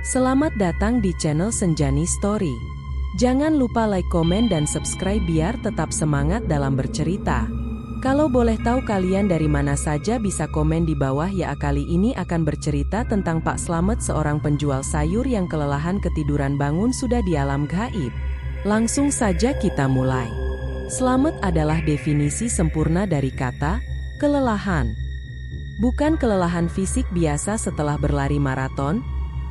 Selamat datang di channel Senjani Story. Jangan lupa like, komen, dan subscribe biar tetap semangat dalam bercerita. Kalau boleh tahu kalian dari mana saja bisa komen di bawah ya. Kali ini akan bercerita tentang Pak Slamet, seorang penjual sayur yang kelelahan ketiduran bangun sudah di alam gaib. Langsung saja kita mulai. Slamet adalah definisi sempurna dari kata kelelahan. Bukan kelelahan fisik biasa setelah berlari maraton,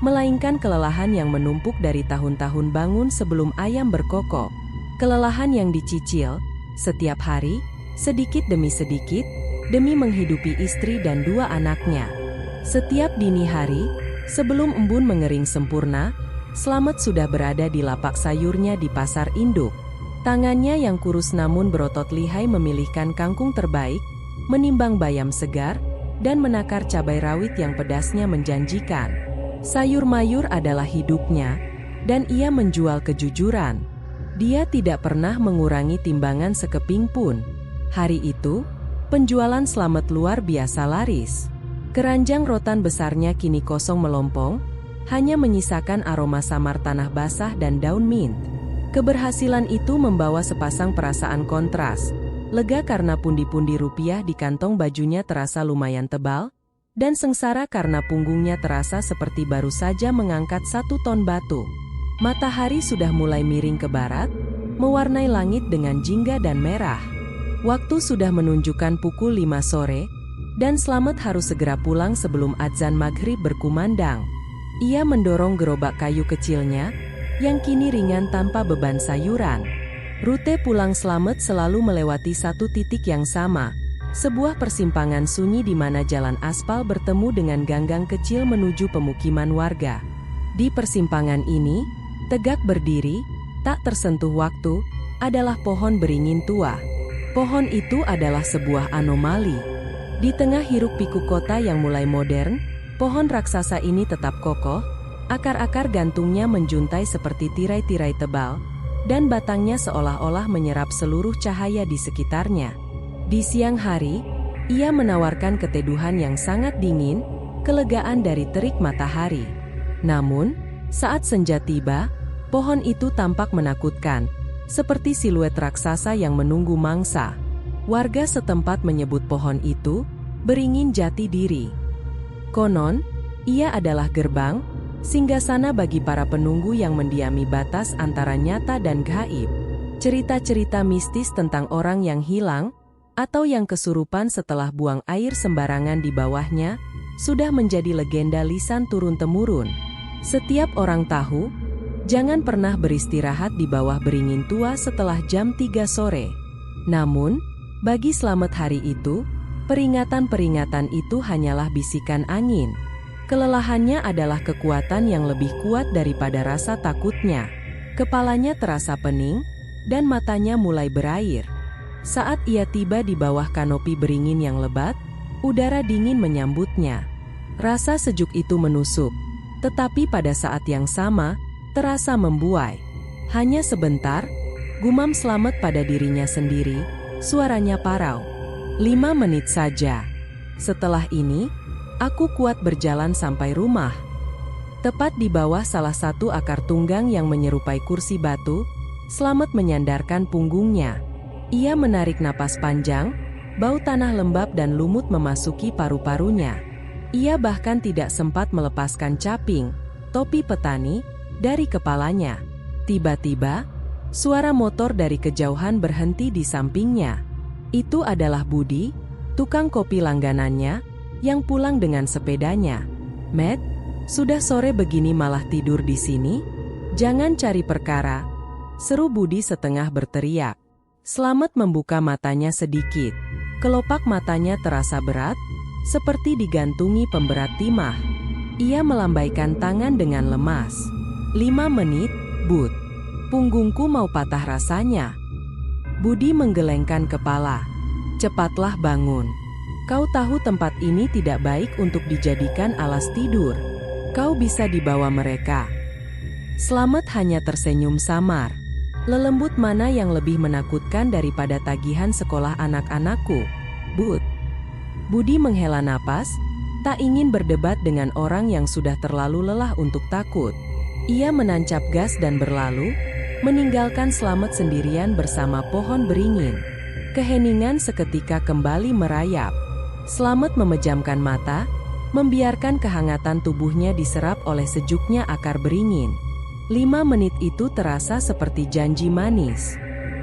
melainkan kelelahan yang menumpuk dari tahun-tahun bangun sebelum ayam berkokok. Kelelahan yang dicicil setiap hari, sedikit demi sedikit, demi menghidupi istri dan 2 anaknya. Setiap dini hari, sebelum embun mengering sempurna, Slamet sudah berada di lapak sayurnya di pasar induk. Tangannya yang kurus namun berotot lihai memilihkan kangkung terbaik, menimbang bayam segar, dan menakar cabai rawit yang pedasnya menjanjikan. Sayur mayur adalah hidupnya, dan ia menjual kejujuran. Dia tidak pernah mengurangi timbangan sekeping pun. Hari itu, penjualan Slamet luar biasa laris. Keranjang rotan besarnya kini kosong melompong, hanya menyisakan aroma samar tanah basah dan daun mint. Keberhasilan itu membawa sepasang perasaan kontras. Lega karena pundi-pundi rupiah di kantong bajunya terasa lumayan tebal, dan sengsara karena punggungnya terasa seperti baru saja mengangkat 1 ton batu. Matahari sudah mulai miring ke barat, mewarnai langit dengan jingga dan merah. Waktu sudah menunjukkan pukul 5 sore, dan Slamet harus segera pulang sebelum adzan maghrib berkumandang. Ia mendorong gerobak kayu kecilnya, yang kini ringan tanpa beban sayuran. Rute pulang Slamet selalu melewati satu titik yang sama, sebuah persimpangan sunyi di mana jalan aspal bertemu dengan ganggang kecil menuju pemukiman warga. Di persimpangan ini, tegak berdiri, tak tersentuh waktu, adalah pohon beringin tua. Pohon itu adalah sebuah anomali. Di tengah hiruk-pikuk kota yang mulai modern, pohon raksasa ini tetap kokoh, akar-akar gantungnya menjuntai seperti tirai-tirai tebal, dan batangnya seolah-olah menyerap seluruh cahaya di sekitarnya. Di siang hari, ia menawarkan keteduhan yang sangat dingin, kelegaan dari terik matahari. Namun, saat senja tiba, pohon itu tampak menakutkan, seperti siluet raksasa yang menunggu mangsa. Warga setempat menyebut pohon itu beringin jati diri. Konon, ia adalah gerbang, singgasana bagi para penunggu yang mendiami batas antara nyata dan gaib. Cerita-cerita mistis tentang orang yang hilang, atau yang kesurupan setelah buang air sembarangan di bawahnya, sudah menjadi legenda lisan turun-temurun. Setiap orang tahu, jangan pernah beristirahat di bawah beringin tua setelah jam 3 sore. Namun, bagi Slamet hari itu, peringatan-peringatan itu hanyalah bisikan angin. Kelelahannya adalah kekuatan yang lebih kuat daripada rasa takutnya. Kepalanya terasa pening, dan matanya mulai berair. Saat ia tiba di bawah kanopi beringin yang lebat, udara dingin menyambutnya. Rasa sejuk itu menusuk, tetapi pada saat yang sama, terasa membuai. Hanya sebentar, gumam Slamet pada dirinya sendiri, suaranya parau. 5 menit saja. Setelah ini, aku kuat berjalan sampai rumah. Tepat di bawah salah satu akar tunggang yang menyerupai kursi batu, Slamet menyandarkan punggungnya. Ia menarik napas panjang, bau tanah lembab dan lumut memasuki paru-parunya. Ia bahkan tidak sempat melepaskan caping, topi petani, dari kepalanya. Tiba-tiba, suara motor dari kejauhan berhenti di sampingnya. Itu adalah Budi, tukang kopi langganannya, yang pulang dengan sepedanya. "Matt, sudah sore begini malah tidur di sini? Jangan cari perkara," seru Budi setengah berteriak. Slamet membuka matanya sedikit. Kelopak matanya terasa berat, seperti digantungi pemberat timah. Ia melambaikan tangan dengan lemas. 5 menit, Bud. Punggungku mau patah rasanya. Budi menggelengkan kepala. Cepatlah bangun. Kau tahu tempat ini tidak baik untuk dijadikan alas tidur. Kau bisa dibawa mereka. Slamet hanya tersenyum samar. Lelembut mana yang lebih menakutkan daripada tagihan sekolah anak-anakku, Bud? Budi menghela napas, Tak ingin berdebat dengan orang yang sudah terlalu lelah untuk takut. Ia menancap gas dan berlalu, meninggalkan Slamet sendirian bersama pohon beringin. Keheningan seketika kembali merayap. Slamet memejamkan mata, membiarkan kehangatan tubuhnya diserap oleh sejuknya akar beringin. 5 menit itu terasa seperti janji manis.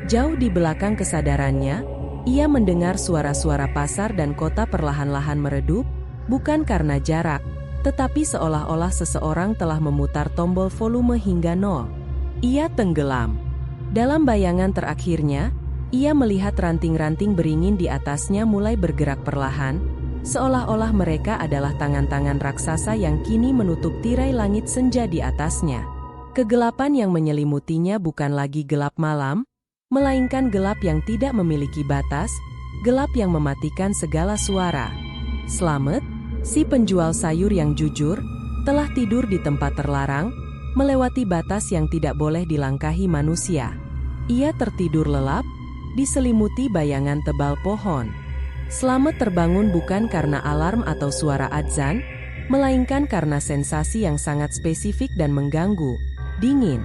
Jauh di belakang kesadarannya, ia mendengar suara-suara pasar dan kota perlahan-lahan meredup, bukan karena jarak, tetapi seolah-olah seseorang telah memutar tombol volume hingga 0. Ia tenggelam. Dalam bayangan terakhirnya, ia melihat ranting-ranting beringin di atasnya mulai bergerak perlahan, seolah-olah mereka adalah tangan-tangan raksasa yang kini menutup tirai langit senja di atasnya. Kegelapan yang menyelimutinya bukan lagi gelap malam, melainkan gelap yang tidak memiliki batas, gelap yang mematikan segala suara. Slamet, si penjual sayur yang jujur, telah tidur di tempat terlarang, melewati batas yang tidak boleh dilangkahi manusia. Ia tertidur lelap, diselimuti bayangan tebal pohon. Slamet terbangun bukan karena alarm atau suara adzan, melainkan karena sensasi yang sangat spesifik dan mengganggu. Dingin.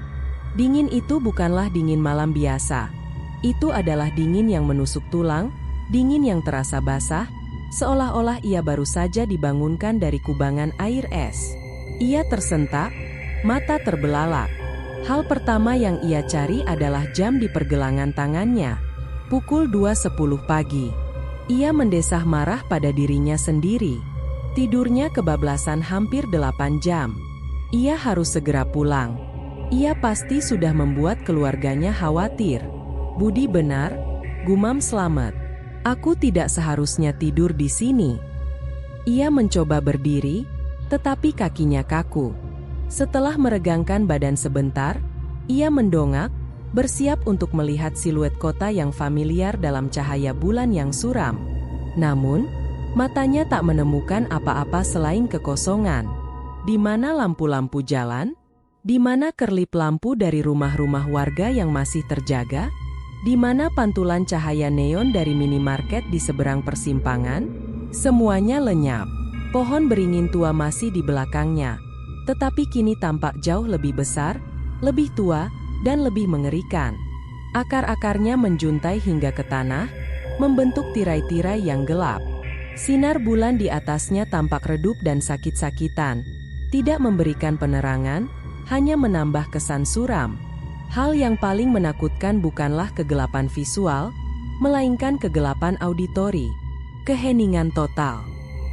Dingin itu bukanlah dingin malam biasa. Itu adalah dingin yang menusuk tulang, dingin yang terasa basah, seolah-olah ia baru saja dibangunkan dari kubangan air es. Ia tersentak, mata terbelalak. Hal pertama yang ia cari adalah jam di pergelangan tangannya. Pukul 2.10 pagi. Ia mendesah marah pada dirinya sendiri. Tidurnya kebablasan hampir 8 jam. Ia harus segera pulang. Ia pasti sudah membuat keluarganya khawatir. Budi benar, gumam Slamet. Aku tidak seharusnya tidur di sini. Ia mencoba berdiri, tetapi kakinya kaku. Setelah meregangkan badan sebentar, ia mendongak, bersiap untuk melihat siluet kota yang familiar dalam cahaya bulan yang suram. Namun, matanya tak menemukan apa-apa selain kekosongan. Di mana lampu-lampu jalan? Di mana kerlip lampu dari rumah-rumah warga yang masih terjaga? Di mana pantulan cahaya neon dari minimarket di seberang persimpangan? Semuanya lenyap. Pohon beringin tua masih di belakangnya, tetapi kini tampak jauh lebih besar, lebih tua, dan lebih mengerikan. Akar-akarnya menjuntai hingga ke tanah, membentuk tirai-tirai yang gelap. Sinar bulan di atasnya tampak redup dan sakit-sakitan, tidak memberikan penerangan, hanya menambah kesan suram. Hal yang paling menakutkan bukanlah kegelapan visual, melainkan kegelapan auditori. Keheningan total.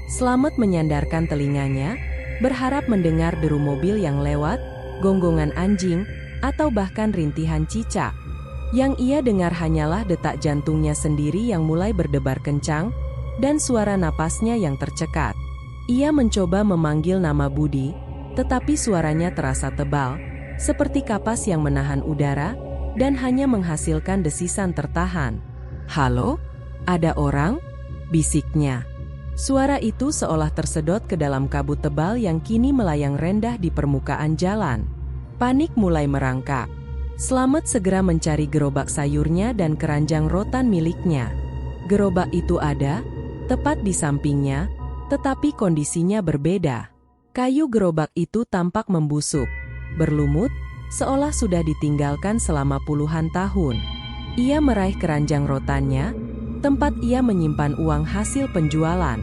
Slamet menyandarkan telinganya, berharap mendengar deru mobil yang lewat, gonggongan anjing, atau bahkan rintihan cicak. Yang ia dengar hanyalah detak jantungnya sendiri yang mulai berdebar kencang, dan suara napasnya yang tercekat. Ia mencoba memanggil nama Budi, tetapi suaranya terasa tebal, seperti kapas yang menahan udara, dan hanya menghasilkan desisan tertahan. "Halo? Ada orang?" bisiknya. Suara itu seolah tersedot ke dalam kabut tebal yang kini melayang rendah di permukaan jalan. Panik mulai merangkak. Slamet segera mencari gerobak sayurnya dan keranjang rotan miliknya. Gerobak itu ada, tepat di sampingnya, tetapi kondisinya berbeda. Kayu gerobak itu tampak membusuk, berlumut, seolah sudah ditinggalkan selama puluhan tahun. Ia meraih keranjang rotannya, tempat ia menyimpan uang hasil penjualan.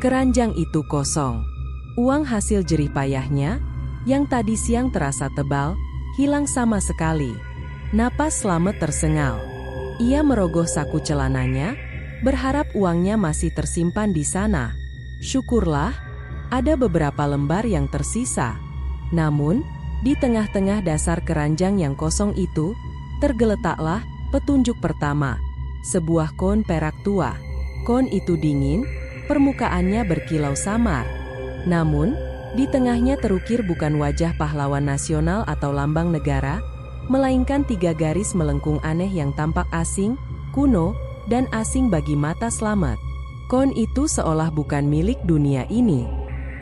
Keranjang itu kosong. Uang hasil jerih payahnya, yang tadi siang terasa tebal, hilang sama sekali. Napas Slamet tersengal. Ia merogoh saku celananya, berharap uangnya masih tersimpan di sana. Syukurlah, ada beberapa lembar yang tersisa. Namun, di tengah-tengah dasar keranjang yang kosong itu, tergeletaklah petunjuk pertama. Sebuah kon perak tua. Kon itu dingin, permukaannya berkilau samar. Namun, di tengahnya terukir bukan wajah pahlawan nasional atau lambang negara, melainkan 3 garis melengkung aneh yang tampak asing, kuno, dan asing bagi mata Slamet. Kon itu seolah bukan milik dunia ini.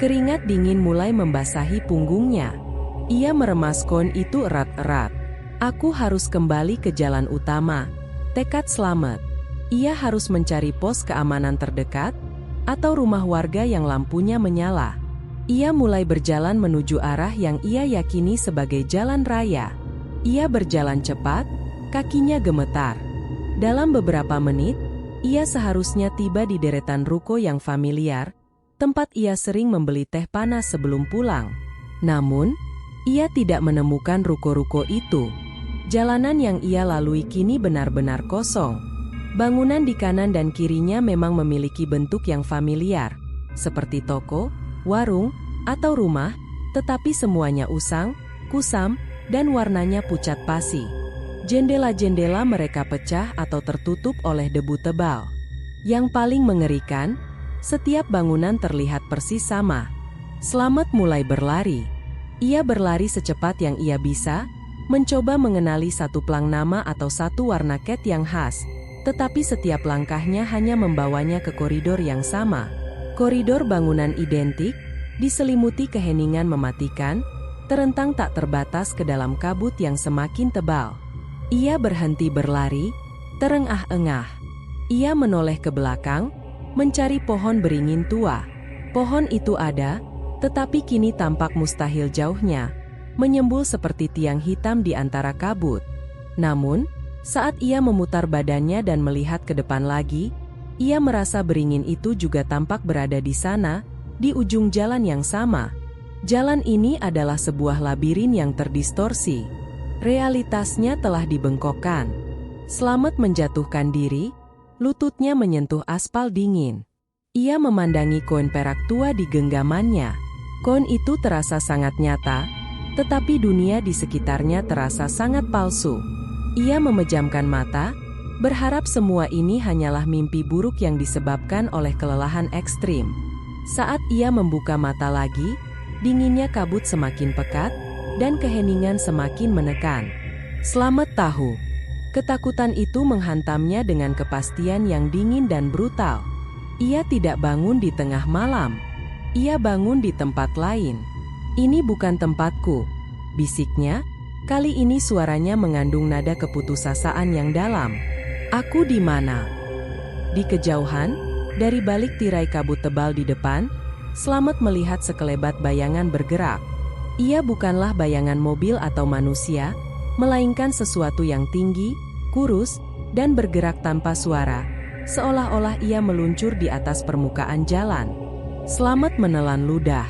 Keringat dingin mulai membasahi punggungnya. Ia meremas kon itu erat-erat. "Aku harus kembali ke jalan utama," tekad Slamet. Ia harus mencari pos keamanan terdekat, atau rumah warga yang lampunya menyala. Ia mulai berjalan menuju arah yang ia yakini sebagai jalan raya. Ia berjalan cepat, kakinya gemetar. Dalam beberapa menit, ia seharusnya tiba di deretan ruko yang familiar, tempat ia sering membeli teh panas sebelum pulang. Namun, ia tidak menemukan ruko-ruko itu. Jalanan yang ia lalui kini benar-benar kosong. Bangunan di kanan dan kirinya memang memiliki bentuk yang familiar, seperti toko, warung, atau rumah, tetapi semuanya usang, kusam, dan warnanya pucat pasi. Jendela-jendela mereka pecah atau tertutup oleh debu tebal. Yang paling mengerikan, setiap bangunan terlihat persis sama. Slamet mulai berlari. Ia berlari secepat yang ia bisa, mencoba mengenali satu plang nama atau satu warna cat yang khas, tetapi setiap langkahnya hanya membawanya ke koridor yang sama. Koridor bangunan identik, diselimuti keheningan mematikan, terentang tak terbatas ke dalam kabut yang semakin tebal. Ia berhenti berlari, terengah-engah. Ia menoleh ke belakang, mencari pohon beringin tua. Pohon itu ada, tetapi kini tampak mustahil jauhnya, menyembul seperti tiang hitam di antara kabut. Namun, saat ia memutar badannya dan melihat ke depan lagi, ia merasa beringin itu juga tampak berada di sana, di ujung jalan yang sama. Jalan ini adalah sebuah labirin yang terdistorsi. Realitasnya telah dibengkokkan. Slamet menjatuhkan diri, lututnya menyentuh aspal dingin. Ia memandangi koin perak tua di genggamannya. Koin itu terasa sangat nyata, tetapi dunia di sekitarnya terasa sangat palsu. Ia memejamkan mata, berharap semua ini hanyalah mimpi buruk yang disebabkan oleh kelelahan ekstrim. Saat ia membuka mata lagi, dinginnya kabut semakin pekat, dan keheningan semakin menekan. Slamet tahu, ketakutan itu menghantamnya dengan kepastian yang dingin dan brutal. Ia tidak bangun di tengah malam. Ia bangun di tempat lain. "Ini bukan tempatku," bisiknya. Kali ini suaranya mengandung nada keputusasaan yang dalam. "Aku di mana?" Di kejauhan, dari balik tirai kabut tebal di depan, Slamet melihat sekelebat bayangan bergerak. Ia bukanlah bayangan mobil atau manusia, melainkan sesuatu yang tinggi, kurus, dan bergerak tanpa suara, seolah-olah ia meluncur di atas permukaan jalan. Slamet menelan ludah.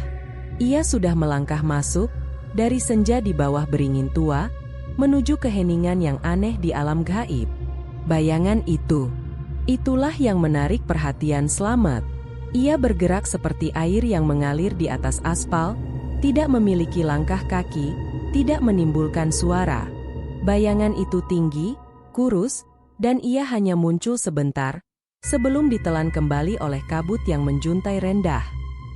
Ia sudah melangkah masuk, dari senja di bawah beringin tua, menuju keheningan yang aneh di alam gaib. Bayangan itu, itulah yang menarik perhatian Slamet. Ia bergerak seperti air yang mengalir di atas aspal, tidak memiliki langkah kaki, tidak menimbulkan suara. Bayangan itu tinggi, kurus, dan ia hanya muncul sebentar, sebelum ditelan kembali oleh kabut yang menjuntai rendah.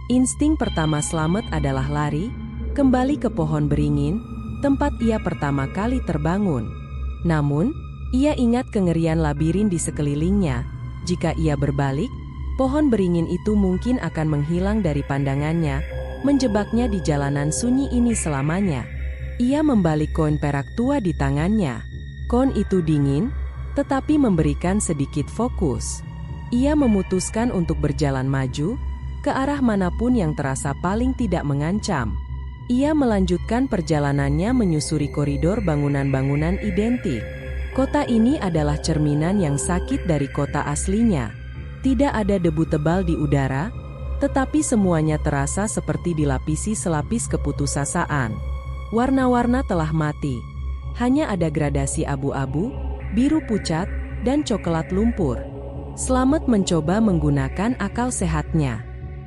Insting pertama Slamet adalah lari, kembali ke pohon beringin, tempat ia pertama kali terbangun. Namun, ia ingat kengerian labirin di sekelilingnya. Jika ia berbalik, pohon beringin itu mungkin akan menghilang dari pandangannya, menjebaknya di jalanan sunyi ini selamanya. Ia membalik koin perak tua di tangannya. Koin itu dingin, tetapi memberikan sedikit fokus. Ia memutuskan untuk berjalan maju, ke arah manapun yang terasa paling tidak mengancam. Ia melanjutkan perjalanannya menyusuri koridor bangunan-bangunan identik. Kota ini adalah cerminan yang sakit dari kota aslinya. Tidak ada debu tebal di udara, tetapi semuanya terasa seperti dilapisi selapis keputusasaan. Warna-warna telah mati. Hanya ada gradasi abu-abu, biru pucat, dan coklat lumpur. Slamet mencoba menggunakan akal sehatnya.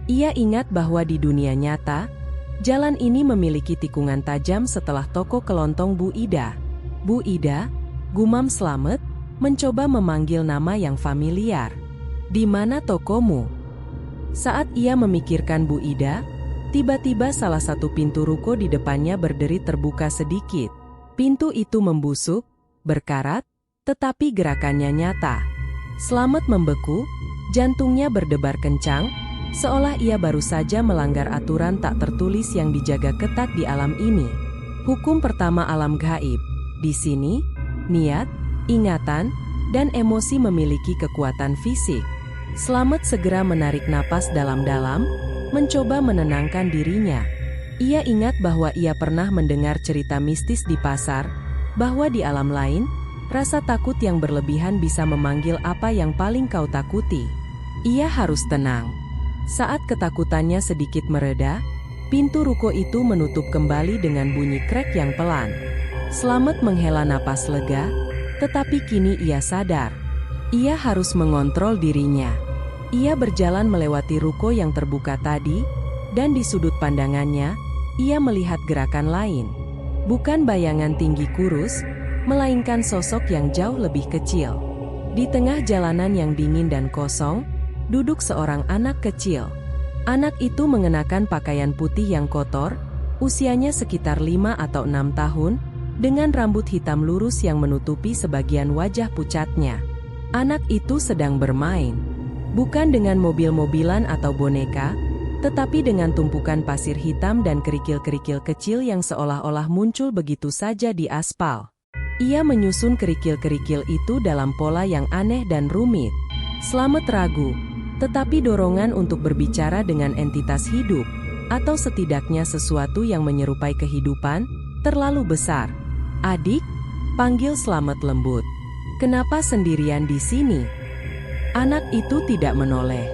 Ia ingat bahwa di dunia nyata, jalan ini memiliki tikungan tajam setelah toko kelontong Bu Ida. "Bu Ida," gumam Slamet, mencoba memanggil nama yang familiar. "Di mana tokomu?" Saat ia memikirkan Bu Ida, tiba-tiba salah satu pintu ruko di depannya berderi terbuka sedikit. Pintu itu membusuk, berkarat, tetapi gerakannya nyata. Slamet membeku, jantungnya berdebar kencang, seolah ia baru saja melanggar aturan tak tertulis yang dijaga ketat di alam ini. Hukum pertama alam gaib. Di sini, niat, ingatan, dan emosi memiliki kekuatan fisik. Slamet segera menarik napas dalam-dalam, mencoba menenangkan dirinya. Ia ingat bahwa ia pernah mendengar cerita mistis di pasar, bahwa di alam lain, rasa takut yang berlebihan bisa memanggil apa yang paling kau takuti. Ia harus tenang. Saat ketakutannya sedikit mereda, pintu ruko itu menutup kembali dengan bunyi krek yang pelan. Slamet menghela napas lega, tetapi kini ia sadar. Ia harus mengontrol dirinya. Ia berjalan melewati ruko yang terbuka tadi, dan di sudut pandangannya, ia melihat gerakan lain. Bukan bayangan tinggi kurus, melainkan sosok yang jauh lebih kecil. Di tengah jalanan yang dingin dan kosong, duduk seorang anak kecil. Anak itu mengenakan pakaian putih yang kotor, usianya sekitar 5 atau 6 tahun, dengan rambut hitam lurus yang menutupi sebagian wajah pucatnya. Anak itu sedang bermain. Bukan dengan mobil-mobilan atau boneka, tetapi dengan tumpukan pasir hitam dan kerikil-kerikil kecil yang seolah-olah muncul begitu saja di aspal. Ia menyusun kerikil-kerikil itu dalam pola yang aneh dan rumit. Slamet ragu, tetapi dorongan untuk berbicara dengan entitas hidup, atau setidaknya sesuatu yang menyerupai kehidupan, terlalu besar. "Adik," panggil Slamet lembut. "Kenapa sendirian di sini?" Anak itu tidak menoleh.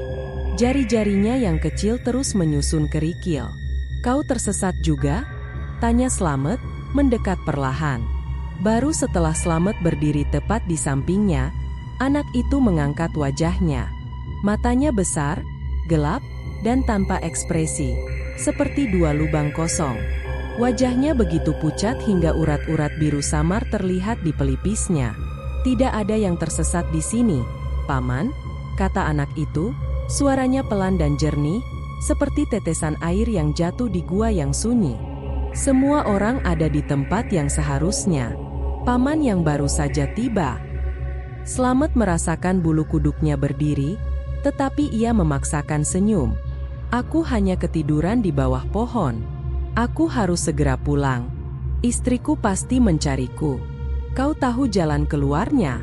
Jari-jarinya yang kecil terus menyusun kerikil. "Kau tersesat juga?" tanya Slamet, mendekat perlahan. Baru setelah Slamet berdiri tepat di sampingnya, anak itu mengangkat wajahnya. Matanya besar, gelap, dan tanpa ekspresi, seperti dua lubang kosong. Wajahnya begitu pucat hingga urat-urat biru samar terlihat di pelipisnya. "Tidak ada yang tersesat di sini, Paman," kata anak itu, suaranya pelan dan jernih, seperti tetesan air yang jatuh di gua yang sunyi. "Semua orang ada di tempat yang seharusnya. Paman yang baru saja tiba." Slamet merasakan bulu kuduknya berdiri, tetapi ia memaksakan senyum. "Aku hanya ketiduran di bawah pohon. Aku harus segera pulang. Istriku pasti mencariku. Kau tahu jalan keluarnya?"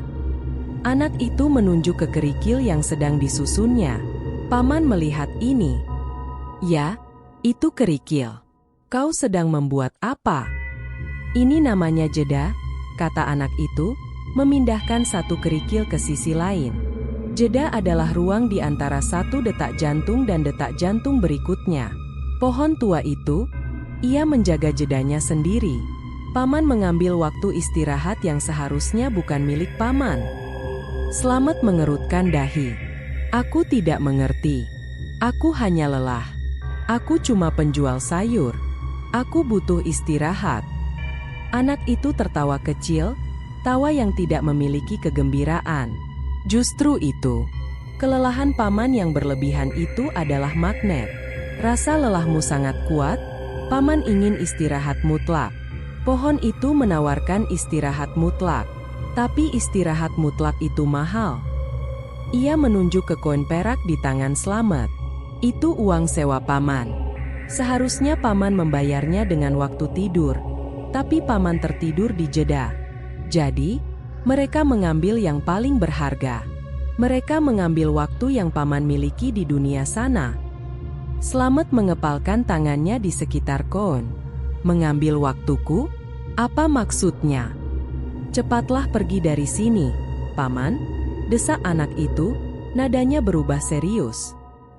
Anak itu menunjuk ke kerikil yang sedang disusunnya. "Paman melihat ini." "Ya, itu kerikil. Kau sedang membuat apa?" "Ini namanya jeda," kata anak itu, memindahkan satu kerikil ke sisi lain. Jeda adalah ruang di antara satu detak jantung dan detak jantung berikutnya. Pohon tua itu, ia menjaga jedanya sendiri. Paman mengambil waktu istirahat yang seharusnya bukan milik Paman. Slamet mengerutkan dahi. "Aku tidak mengerti. Aku hanya lelah. Aku cuma penjual sayur. Aku butuh istirahat." Anak itu tertawa kecil, tawa yang tidak memiliki kegembiraan. "Justru itu. Kelelahan Paman yang berlebihan itu adalah magnet. Rasa lelahmu sangat kuat, Paman ingin istirahat mutlak. Pohon itu menawarkan istirahat mutlak. Tapi istirahat mutlak itu mahal." Ia menunjuk ke koin perak di tangan Slamet. "Itu uang sewa Paman. Seharusnya Paman membayarnya dengan waktu tidur. Tapi Paman tertidur di jeda. Jadi, mereka mengambil yang paling berharga. Mereka mengambil waktu yang Paman miliki di dunia sana." Slamet mengepalkan tangannya di sekitar koin. "Mengambil waktuku? Apa maksudnya?" "Cepatlah pergi dari sini, Paman," desak anak itu, nadanya berubah serius.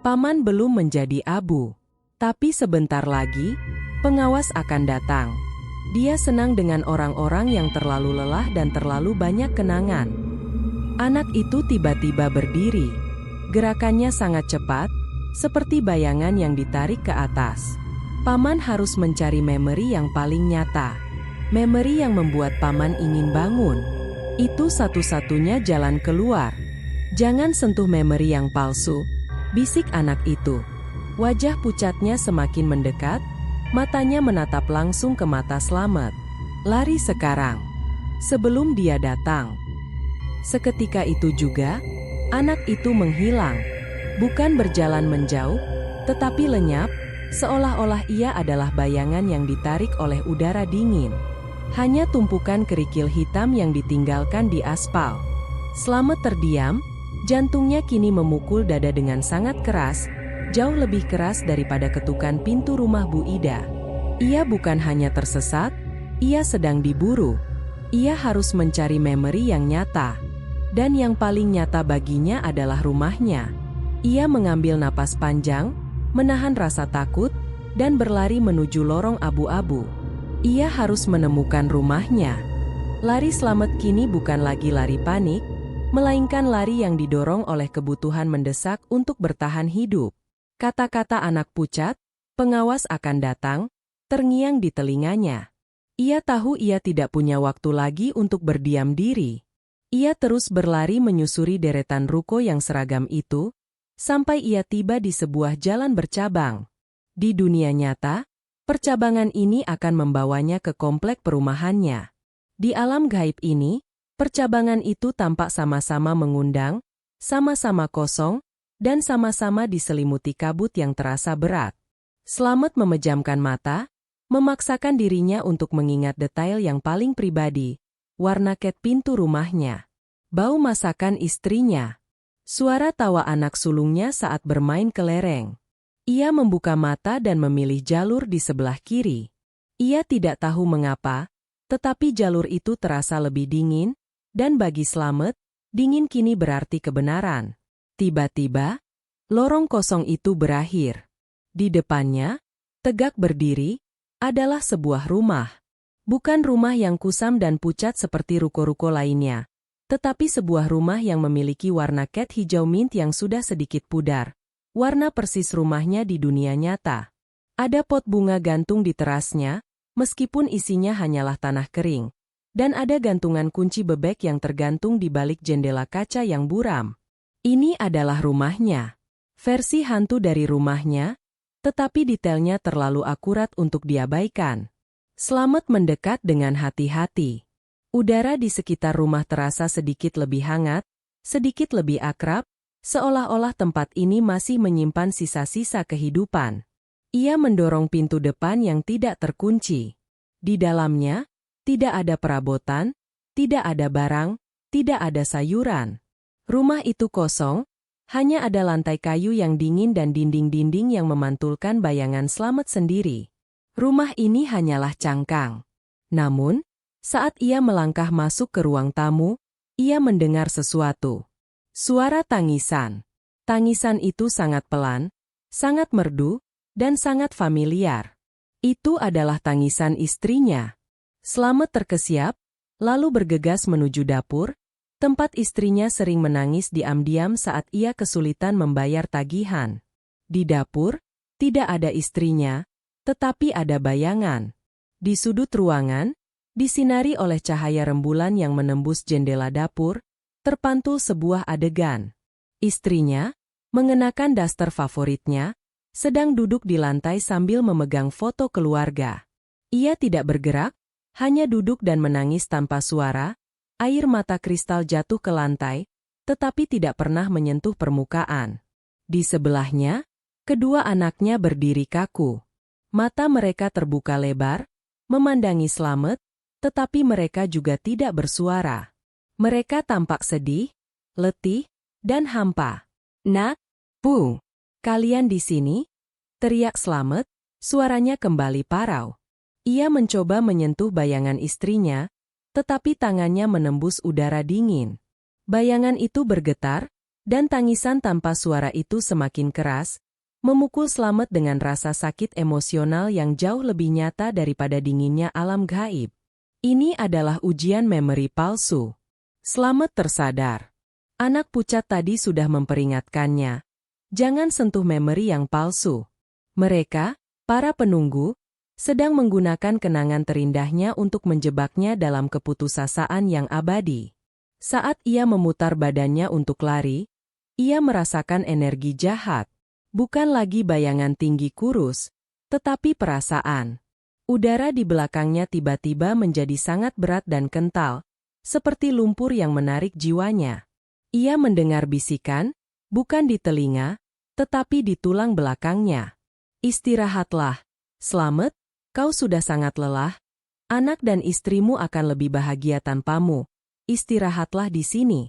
"Paman belum menjadi abu. Tapi sebentar lagi, pengawas akan datang. Dia senang dengan orang-orang yang terlalu lelah dan terlalu banyak kenangan." Anak itu tiba-tiba berdiri. Gerakannya sangat cepat, seperti bayangan yang ditarik ke atas. Paman harus mencari memori yang paling nyata. Memori yang membuat Paman ingin bangun. Itu satu-satunya jalan keluar. "Jangan sentuh memori yang palsu," bisik anak itu. Wajah pucatnya semakin mendekat, matanya menatap langsung ke mata Slamet. "Lari sekarang, sebelum dia datang." Seketika itu juga, anak itu menghilang. Bukan berjalan menjauh, tetapi lenyap, seolah-olah ia adalah bayangan yang ditarik oleh udara dingin. Hanya tumpukan kerikil hitam yang ditinggalkan di aspal. Slamet terdiam, Jantungnya kini memukul dada dengan sangat keras, jauh lebih keras daripada ketukan pintu rumah Bu Ida. Ia bukan hanya tersesat, ia sedang diburu. Ia harus mencari memori yang nyata. Dan yang paling nyata baginya adalah rumahnya. Ia mengambil napas panjang, menahan rasa takut, dan berlari menuju lorong abu-abu. Ia harus menemukan rumahnya. Lari selamat kini bukan lagi lari panik, melainkan lari yang didorong oleh kebutuhan mendesak untuk bertahan hidup. Kata-kata anak pucat, pengawas akan datang, terngiang di telinganya. Ia tahu ia tidak punya waktu lagi untuk berdiam diri. Ia terus berlari menyusuri deretan ruko yang seragam itu, sampai ia tiba di sebuah jalan bercabang. Di dunia nyata, percabangan ini akan membawanya ke komplek perumahannya. Di alam gaib ini, percabangan itu tampak sama-sama mengundang, sama-sama kosong, dan sama-sama diselimuti kabut yang terasa berat. Slamet memejamkan mata, memaksakan dirinya untuk mengingat detail yang paling pribadi. Warna cat pintu rumahnya, bau masakan istrinya, suara tawa anak sulungnya saat bermain kelereng. Ia membuka mata dan memilih jalur di sebelah kiri. Ia tidak tahu mengapa, tetapi jalur itu terasa lebih dingin, dan bagi Slamet, dingin kini berarti kebenaran. Tiba-tiba, lorong kosong itu berakhir. Di depannya, tegak berdiri, adalah sebuah rumah. Bukan rumah yang kusam dan pucat seperti ruko-ruko lainnya, tetapi sebuah rumah yang memiliki warna cat hijau mint yang sudah sedikit pudar. Warna persis rumahnya di dunia nyata. Ada pot bunga gantung di terasnya, meskipun isinya hanyalah tanah kering. Dan ada gantungan kunci bebek yang tergantung di balik jendela kaca yang buram. Ini adalah rumahnya. Versi hantu dari rumahnya, tetapi detailnya terlalu akurat untuk diabaikan. Slamet mendekat dengan hati-hati. Udara di sekitar rumah terasa sedikit lebih hangat, sedikit lebih akrab, seolah-olah tempat ini masih menyimpan sisa-sisa kehidupan. Ia mendorong pintu depan yang tidak terkunci. Di dalamnya, tidak ada perabotan, tidak ada barang, tidak ada sayuran. Rumah itu kosong, hanya ada lantai kayu yang dingin dan dinding-dinding yang memantulkan bayangan Slamet sendiri. Rumah ini hanyalah cangkang. Namun, saat ia melangkah masuk ke ruang tamu, ia mendengar sesuatu. Suara tangisan. Tangisan itu sangat pelan, sangat merdu, dan sangat familiar. Itu adalah tangisan istrinya. Slamet terkesiap, lalu bergegas menuju dapur, tempat istrinya sering menangis diam-diam saat ia kesulitan membayar tagihan. Di dapur, tidak ada istrinya, tetapi ada bayangan. Di sudut ruangan, disinari oleh cahaya rembulan yang menembus jendela dapur, terpantul sebuah adegan. Istrinya, mengenakan daster favoritnya, sedang duduk di lantai sambil memegang foto keluarga. Ia tidak bergerak, hanya duduk dan menangis tanpa suara, air mata kristal jatuh ke lantai, tetapi tidak pernah menyentuh permukaan. Di sebelahnya, kedua anaknya berdiri kaku. Mata mereka terbuka lebar, memandangi Slamet, tetapi mereka juga tidak bersuara. Mereka tampak sedih, letih, dan hampa. "Nak, Bu, kalian di sini?" teriak Slamet, suaranya kembali parau. Ia mencoba menyentuh bayangan istrinya, tetapi tangannya menembus udara dingin. Bayangan itu bergetar, dan tangisan tanpa suara itu semakin keras, memukul Slamet dengan rasa sakit emosional yang jauh lebih nyata daripada dinginnya alam gaib. Ini adalah ujian memori palsu. Slamet tersadar. Anak pucat tadi sudah memperingatkannya. Jangan sentuh memori yang palsu. Mereka, para penunggu, sedang menggunakan kenangan terindahnya untuk menjebaknya dalam keputusasaan yang abadi. Saat ia memutar badannya untuk lari, ia merasakan energi jahat. Bukan lagi bayangan tinggi kurus, tetapi perasaan. Udara di belakangnya tiba-tiba menjadi sangat berat dan kental, seperti lumpur yang menarik jiwanya. Ia mendengar bisikan, bukan di telinga, tetapi di tulang belakangnya. "Istirahatlah, Slamet, kau sudah sangat lelah. Anak dan istrimu akan lebih bahagia tanpamu. Istirahatlah di sini."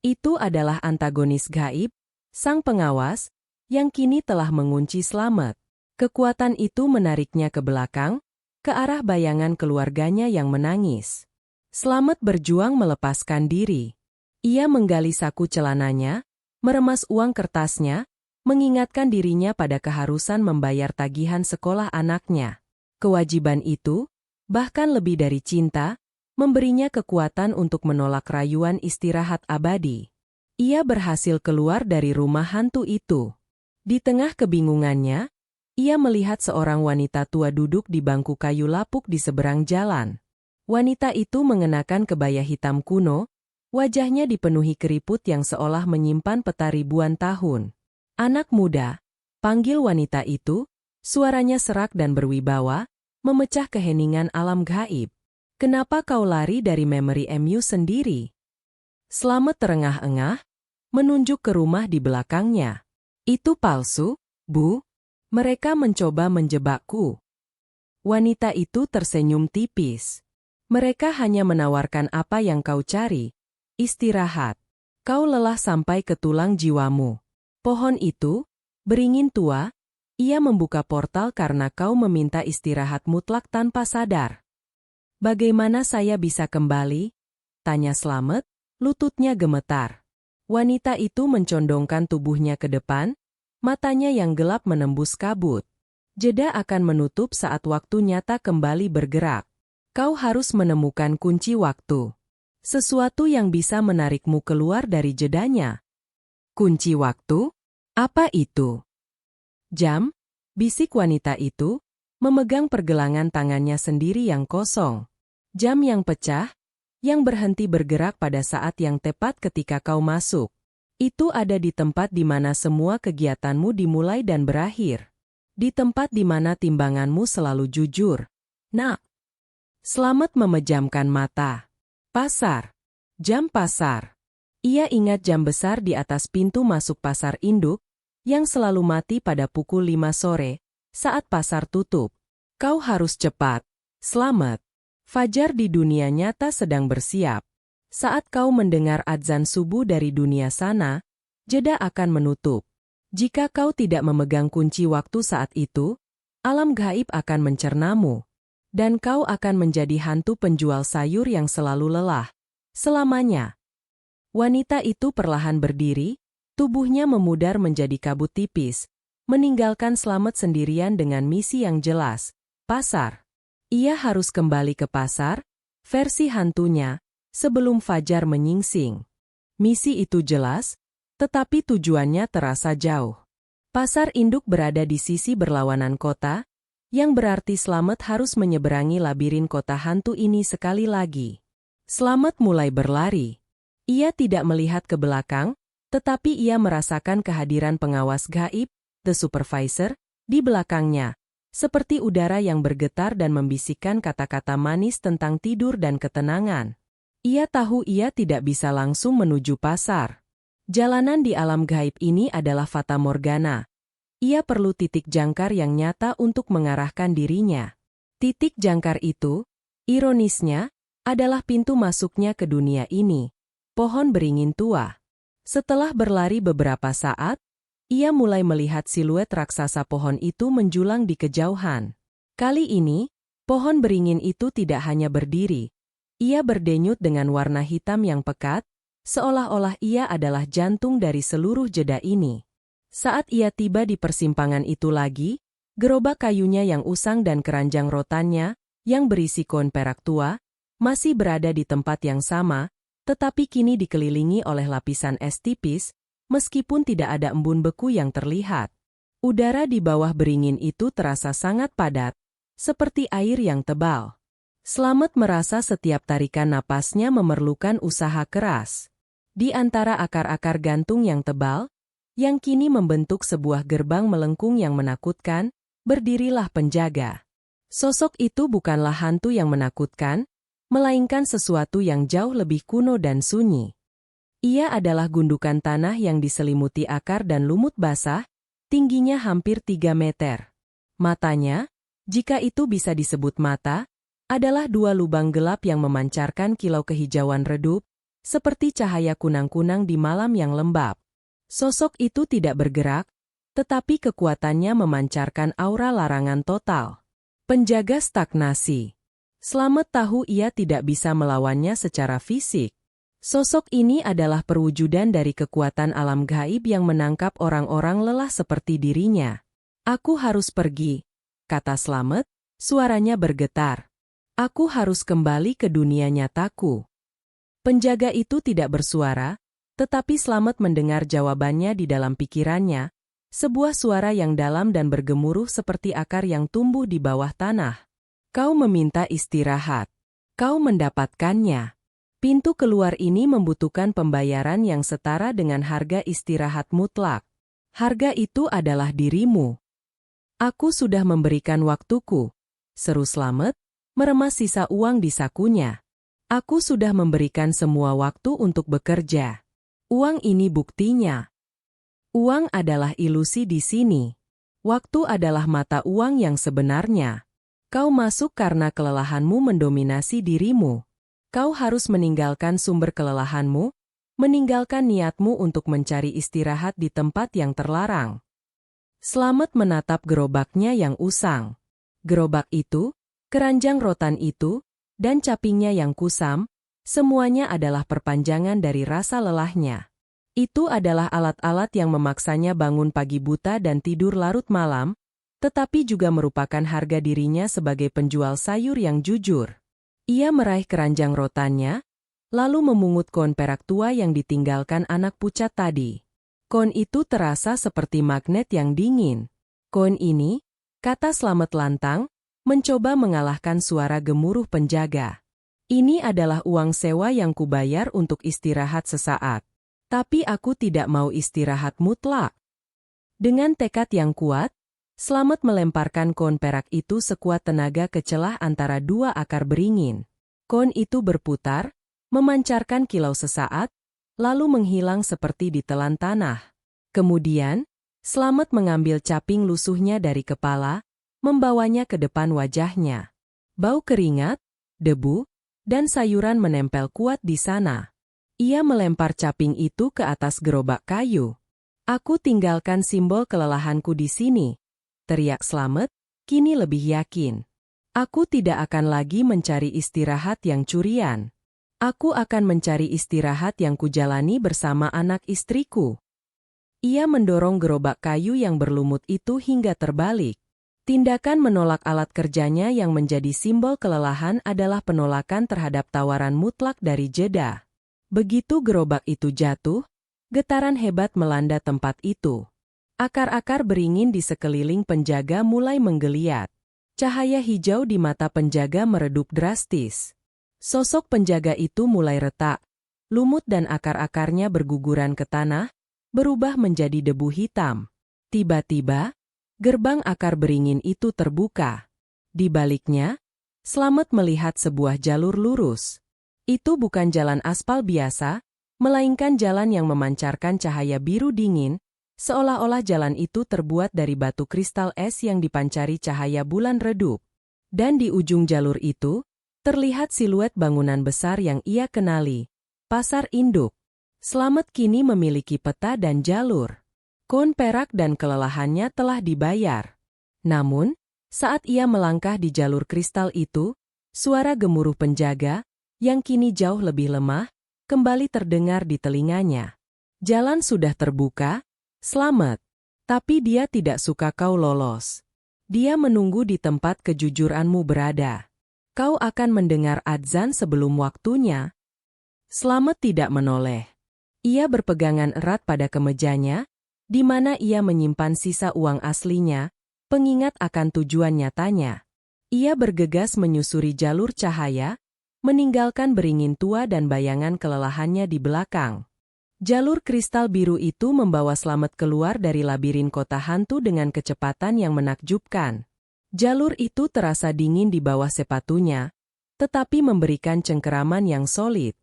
Itu adalah antagonis gaib, sang pengawas, yang kini telah mengunci Slamet. Kekuatan itu menariknya ke belakang, ke arah bayangan keluarganya yang menangis. Slamet berjuang melepaskan diri. Ia menggali saku celananya, meremas uang kertasnya, mengingatkan dirinya pada keharusan membayar tagihan sekolah anaknya. Kewajiban itu, bahkan lebih dari cinta, memberinya kekuatan untuk menolak rayuan istirahat abadi. Ia berhasil keluar dari rumah hantu itu. Di tengah kebingungannya, ia melihat seorang wanita tua duduk di bangku kayu lapuk di seberang jalan. Wanita itu mengenakan kebaya hitam kuno, wajahnya dipenuhi keriput yang seolah menyimpan peta ribuan tahun. "Anak muda," panggil wanita itu, suaranya serak dan berwibawa, memecah keheningan alam gaib. "Kenapa kau lari dari memori MU sendiri?" Slamet terengah-engah, menunjuk ke rumah di belakangnya. "Itu palsu, Bu. Mereka mencoba menjebakku." Wanita itu tersenyum tipis. "Mereka hanya menawarkan apa yang kau cari, istirahat. Kau lelah sampai ke tulang jiwamu. Pohon itu, beringin tua, ia membuka portal karena kau meminta istirahat mutlak tanpa sadar." "Bagaimana saya bisa kembali?" tanya Slamet, lututnya gemetar. Wanita itu mencondongkan tubuhnya ke depan, matanya yang gelap menembus kabut. "Jeda akan menutup saat waktu nyata kembali bergerak. Kau harus menemukan kunci waktu. Sesuatu yang bisa menarikmu keluar dari jedanya." "Kunci waktu? Apa itu?" "Jam," bisik wanita itu, memegang pergelangan tangannya sendiri yang kosong. "Jam yang pecah, yang berhenti bergerak pada saat yang tepat ketika kau masuk. Itu ada di tempat di mana semua kegiatanmu dimulai dan berakhir. Di tempat di mana timbanganmu selalu jujur. Nak." Slamet memejamkan mata. Pasar. Jam pasar. Ia ingat jam besar di atas pintu masuk pasar induk, yang selalu mati pada pukul 5 sore, saat pasar tutup. "Kau harus cepat, Slamet. Fajar di dunia nyata sedang bersiap. Saat kau mendengar adzan subuh dari dunia sana, jeda akan menutup. Jika kau tidak memegang kunci waktu saat itu, alam gaib akan mencernamu. Dan kau akan menjadi hantu penjual sayur yang selalu lelah. Selamanya." Wanita itu perlahan berdiri, tubuhnya memudar menjadi kabut tipis, meninggalkan Slamet sendirian dengan misi yang jelas. Pasar. Ia harus kembali ke pasar, versi hantunya, sebelum fajar menyingsing. Misi itu jelas, tetapi tujuannya terasa jauh. Pasar induk berada di sisi berlawanan kota, yang berarti Slamet harus menyeberangi labirin kota hantu ini sekali lagi. Slamet mulai berlari. Ia tidak melihat ke belakang, tetapi ia merasakan kehadiran pengawas gaib, The Supervisor, di belakangnya. Seperti udara yang bergetar dan membisikkan kata-kata manis tentang tidur dan ketenangan. Ia tahu ia tidak bisa langsung menuju pasar. Jalanan di alam gaib ini adalah fata morgana. Ia perlu titik jangkar yang nyata untuk mengarahkan dirinya. Titik jangkar itu, ironisnya, adalah pintu masuknya ke dunia ini, pohon beringin tua. Setelah berlari beberapa saat, ia mulai melihat siluet raksasa pohon itu menjulang di kejauhan. Kali ini, pohon beringin itu tidak hanya berdiri. Ia berdenyut dengan warna hitam yang pekat, seolah-olah ia adalah jantung dari seluruh jeda ini. Saat ia tiba di persimpangan itu lagi, gerobak kayunya yang usang dan keranjang rotannya, yang berisi koin perak tua, masih berada di tempat yang sama, tetapi kini dikelilingi oleh lapisan es tipis, meskipun tidak ada embun beku yang terlihat. Udara di bawah beringin itu terasa sangat padat, seperti air yang tebal. Slamet merasa setiap tarikan napasnya memerlukan usaha keras. Di antara akar-akar gantung yang tebal, yang kini membentuk sebuah gerbang melengkung yang menakutkan, berdirilah penjaga. Sosok itu bukanlah hantu yang menakutkan, melainkan sesuatu yang jauh lebih kuno dan sunyi. Ia adalah gundukan tanah yang diselimuti akar dan lumut basah, tingginya hampir 3 meter. Matanya, jika itu bisa disebut mata, adalah 2 lubang gelap yang memancarkan kilau kehijauan redup, seperti cahaya kunang-kunang di malam yang lembab. Sosok itu tidak bergerak, tetapi kekuatannya memancarkan aura larangan total. Penjaga stagnasi. Slamet tahu ia tidak bisa melawannya secara fisik. Sosok ini adalah perwujudan dari kekuatan alam gaib yang menangkap orang-orang lelah seperti dirinya. Aku harus pergi, kata Slamet, suaranya bergetar. Aku harus kembali ke dunia nyataku. Penjaga itu tidak bersuara, tetapi Slamet mendengar jawabannya di dalam pikirannya, sebuah suara yang dalam dan bergemuruh seperti akar yang tumbuh di bawah tanah. Kau meminta istirahat. Kau mendapatkannya. Pintu keluar ini membutuhkan pembayaran yang setara dengan harga istirahat mutlak. Harga itu adalah dirimu. Aku sudah memberikan waktuku, seru Slamet, meremas sisa uang di sakunya. Aku sudah memberikan semua waktu untuk bekerja. Uang ini buktinya. Uang adalah ilusi di sini. Waktu adalah mata uang yang sebenarnya. Kau masuk karena kelelahanmu mendominasi dirimu. Kau harus meninggalkan sumber kelelahanmu, meninggalkan niatmu untuk mencari istirahat di tempat yang terlarang. Slamet menatap gerobaknya yang usang. Gerobak itu, keranjang rotan itu, dan capingnya yang kusam, semuanya adalah perpanjangan dari rasa lelahnya. Itu adalah alat-alat yang memaksanya bangun pagi buta dan tidur larut malam, tetapi juga merupakan harga dirinya sebagai penjual sayur yang jujur. Ia meraih keranjang rotannya, lalu memungut koin perak tua yang ditinggalkan anak pucat tadi. Koin itu terasa seperti magnet yang dingin. Koin ini, kata Slamet lantang, mencoba mengalahkan suara gemuruh penjaga. Ini adalah uang sewa yang kubayar untuk istirahat sesaat. Tapi aku tidak mau istirahat mutlak. Dengan tekad yang kuat, Slamet melemparkan koin perak itu sekuat tenaga ke celah antara dua akar beringin. Koin itu berputar, memancarkan kilau sesaat, lalu menghilang seperti ditelan tanah. Kemudian, Slamet mengambil caping lusuhnya dari kepala, membawanya ke depan wajahnya. Bau keringat, debu, dan sayuran menempel kuat di sana. Ia melempar caping itu ke atas gerobak kayu. Aku tinggalkan simbol kelelahanku di sini, teriak Slamet, kini lebih yakin. Aku tidak akan lagi mencari istirahat yang curian. Aku akan mencari istirahat yang kujalani bersama anak istriku. Ia mendorong gerobak kayu yang berlumut itu hingga terbalik. Tindakan menolak alat kerjanya yang menjadi simbol kelelahan adalah penolakan terhadap tawaran mutlak dari jeda. Begitu gerobak itu jatuh, getaran hebat melanda tempat itu. Akar-akar beringin di sekeliling penjaga mulai menggeliat. Cahaya hijau di mata penjaga meredup drastis. Sosok penjaga itu mulai retak, lumut dan akar-akarnya berguguran ke tanah, berubah menjadi debu hitam. Tiba-tiba, gerbang akar beringin itu terbuka. Di baliknya, Slamet melihat sebuah jalur lurus. Itu bukan jalan aspal biasa, melainkan jalan yang memancarkan cahaya biru dingin, seolah-olah jalan itu terbuat dari batu kristal es yang dipancari cahaya bulan redup. Dan di ujung jalur itu, terlihat siluet bangunan besar yang ia kenali, pasar induk. Slamet kini memiliki peta dan jalur. Koin perak dan kelelahannya telah dibayar. Namun, saat ia melangkah di jalur kristal itu, suara gemuruh penjaga, yang kini jauh lebih lemah, kembali terdengar di telinganya. Jalan sudah terbuka, Slamet. Tapi dia tidak suka kau lolos. Dia menunggu di tempat kejujuranmu berada. Kau akan mendengar adzan sebelum waktunya. Slamet tidak menoleh. Ia berpegangan erat pada kemejanya, di mana ia menyimpan sisa uang aslinya, pengingat akan tujuan nyatanya. Ia bergegas menyusuri jalur cahaya, meninggalkan beringin tua dan bayangan kelelahannya di belakang. Jalur kristal biru itu membawa Slamet keluar dari labirin kota hantu dengan kecepatan yang menakjubkan. Jalur itu terasa dingin di bawah sepatunya, tetapi memberikan cengkeraman yang solid.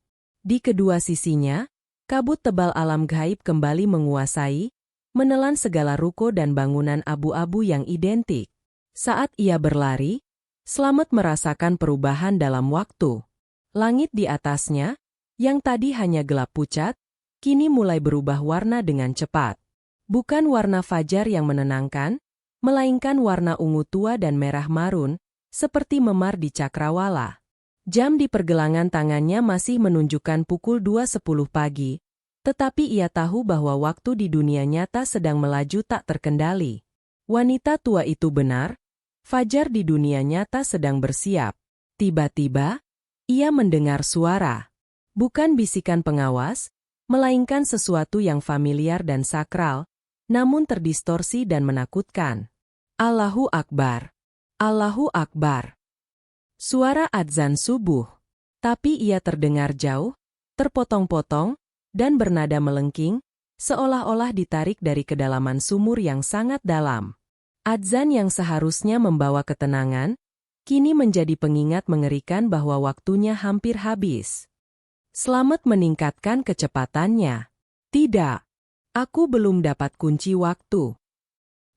Di kedua sisinya, kabut tebal alam gaib kembali menguasai, menelan segala ruko dan bangunan abu-abu yang identik. Saat ia berlari, Slamet merasakan perubahan dalam waktu. Langit di atasnya, Yang tadi hanya gelap pucat, kini mulai berubah warna dengan cepat. Bukan warna fajar yang menenangkan, melainkan warna ungu tua dan merah marun, seperti memar di cakrawala. Jam di pergelangan tangannya masih menunjukkan pukul 2:10 pagi, tetapi ia tahu bahwa waktu di dunia nyata sedang melaju tak terkendali. Wanita tua itu benar, fajar di dunia nyata sedang bersiap. Tiba-tiba, ia mendengar suara. Bukan bisikan pengawas, melainkan sesuatu yang familiar dan sakral, namun terdistorsi dan menakutkan. Allahu Akbar. Allahu Akbar. Suara adzan subuh. Tapi ia terdengar jauh, terpotong-potong, dan bernada melengking, seolah-olah ditarik dari kedalaman sumur yang sangat dalam. Adzan yang seharusnya membawa ketenangan, kini menjadi pengingat mengerikan bahwa waktunya hampir habis. Slamet meningkatkan kecepatannya. Tidak. Aku belum dapat kunci waktu.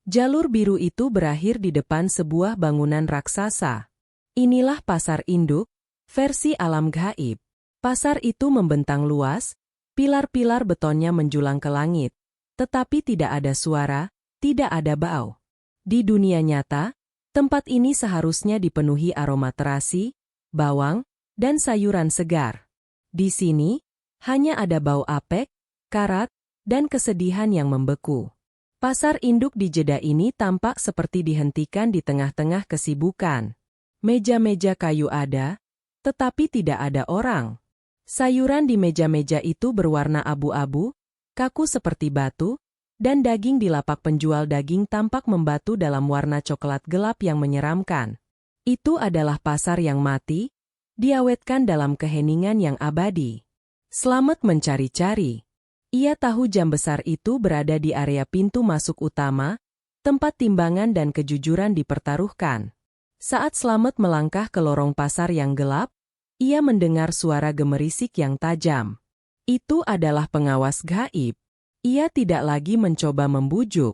Jalur biru itu berakhir di depan sebuah bangunan raksasa. Inilah pasar induk, versi alam gaib. Pasar itu membentang luas, pilar-pilar betonnya menjulang ke langit, tetapi tidak ada suara, tidak ada bau. Di dunia nyata, tempat ini seharusnya dipenuhi aroma terasi, bawang, dan sayuran segar. Di sini, hanya ada bau apek, karat, dan kesedihan yang membeku. Pasar induk di jeda ini tampak seperti dihentikan di tengah-tengah kesibukan. Meja-meja kayu ada, tetapi tidak ada orang. Sayuran di meja-meja itu berwarna abu-abu, kaku seperti batu, dan daging di lapak penjual daging tampak membatu dalam warna coklat gelap yang menyeramkan. Itu adalah pasar yang mati, diawetkan dalam keheningan yang abadi. Slamet mencari-cari. Ia tahu jam besar itu berada di area pintu masuk utama, tempat timbangan dan kejujuran dipertaruhkan. Saat Slamet melangkah ke lorong pasar yang gelap, ia mendengar suara gemerisik yang tajam. Itu adalah pengawas gaib. Ia tidak lagi mencoba membujuk.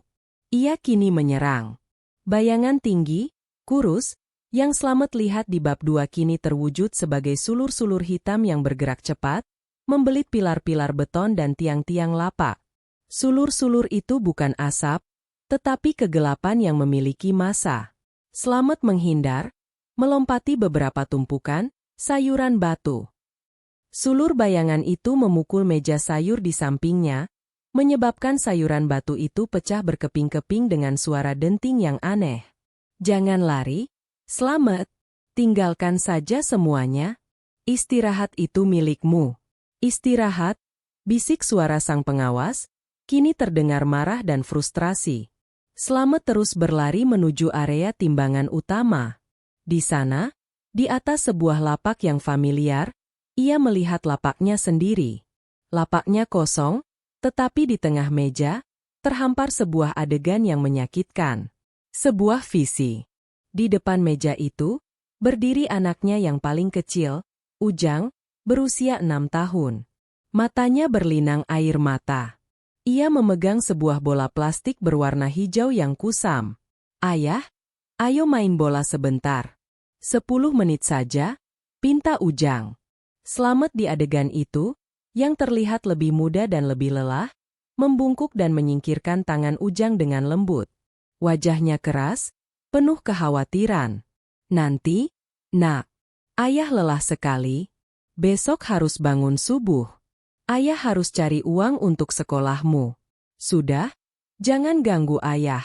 Ia kini menyerang. Bayangan tinggi, kurus, yang Slamet lihat di bab 2 kini terwujud sebagai sulur-sulur hitam yang bergerak cepat, membelit pilar-pilar beton dan tiang-tiang lapak. Sulur-sulur itu bukan asap, tetapi kegelapan yang memiliki massa. Slamet menghindar, melompati beberapa tumpukan sayuran batu. Sulur bayangan itu memukul meja sayur di sampingnya, menyebabkan sayuran batu itu pecah berkeping-keping dengan suara denting yang aneh. Jangan lari, Slamet. Tinggalkan saja semuanya. Istirahat itu milikmu. Istirahat, bisik suara sang pengawas, kini terdengar marah dan frustrasi. Slamet terus berlari menuju area timbangan utama. Di sana, di atas sebuah lapak yang familiar, ia melihat lapaknya sendiri. Lapaknya kosong, tetapi di tengah meja, terhampar sebuah adegan yang menyakitkan. Sebuah visi. Di depan meja itu, berdiri anaknya yang paling kecil, Ujang, berusia 6 tahun. Matanya berlinang air mata. Ia memegang sebuah bola plastik berwarna hijau yang kusam. Ayah, ayo main bola sebentar. 10 menit saja, pinta Ujang. Slamet di adegan itu, yang terlihat lebih muda dan lebih lelah, membungkuk dan menyingkirkan tangan Ujang dengan lembut. Wajahnya keras, penuh kekhawatiran. Nanti, nak, ayah lelah sekali. Besok harus bangun subuh. Ayah harus cari uang untuk sekolahmu. Sudah, jangan ganggu ayah.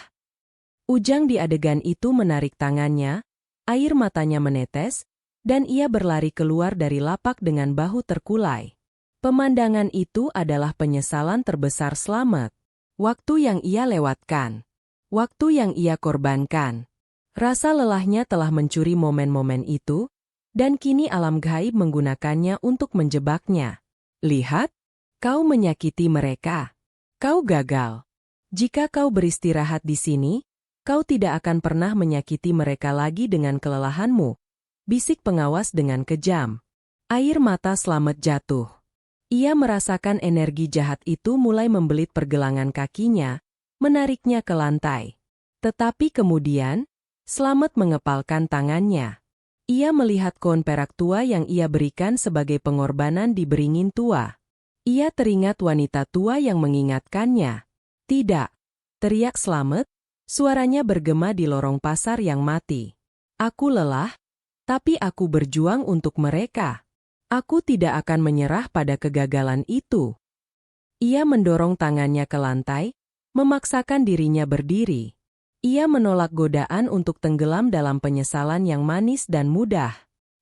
Ujang di adegan itu menarik tangannya, air matanya menetes, dan ia berlari keluar dari lapak dengan bahu terkulai. Pemandangan itu adalah penyesalan terbesar Slamet. Waktu yang ia lewatkan. Waktu yang ia korbankan. Rasa lelahnya telah mencuri momen-momen itu, dan kini alam gaib menggunakannya untuk menjebaknya. Lihat, kau menyakiti mereka. Kau gagal. Jika kau beristirahat di sini, kau tidak akan pernah menyakiti mereka lagi dengan kelelahanmu, bisik pengawas dengan kejam. Air mata Slamet jatuh. Ia merasakan energi jahat itu mulai membelit pergelangan kakinya, menariknya ke lantai. Tetapi kemudian, Slamet mengepalkan tangannya. Ia melihat koin perak tua yang ia berikan sebagai pengorbanan di beringin tua. Ia teringat wanita tua yang mengingatkannya. Tidak, teriak Slamet, suaranya bergema di lorong pasar yang mati. Aku lelah, tapi aku berjuang untuk mereka. Aku tidak akan menyerah pada kegagalan itu. Ia mendorong tangannya ke lantai, memaksakan dirinya berdiri. Ia menolak godaan untuk tenggelam dalam penyesalan yang manis dan mudah.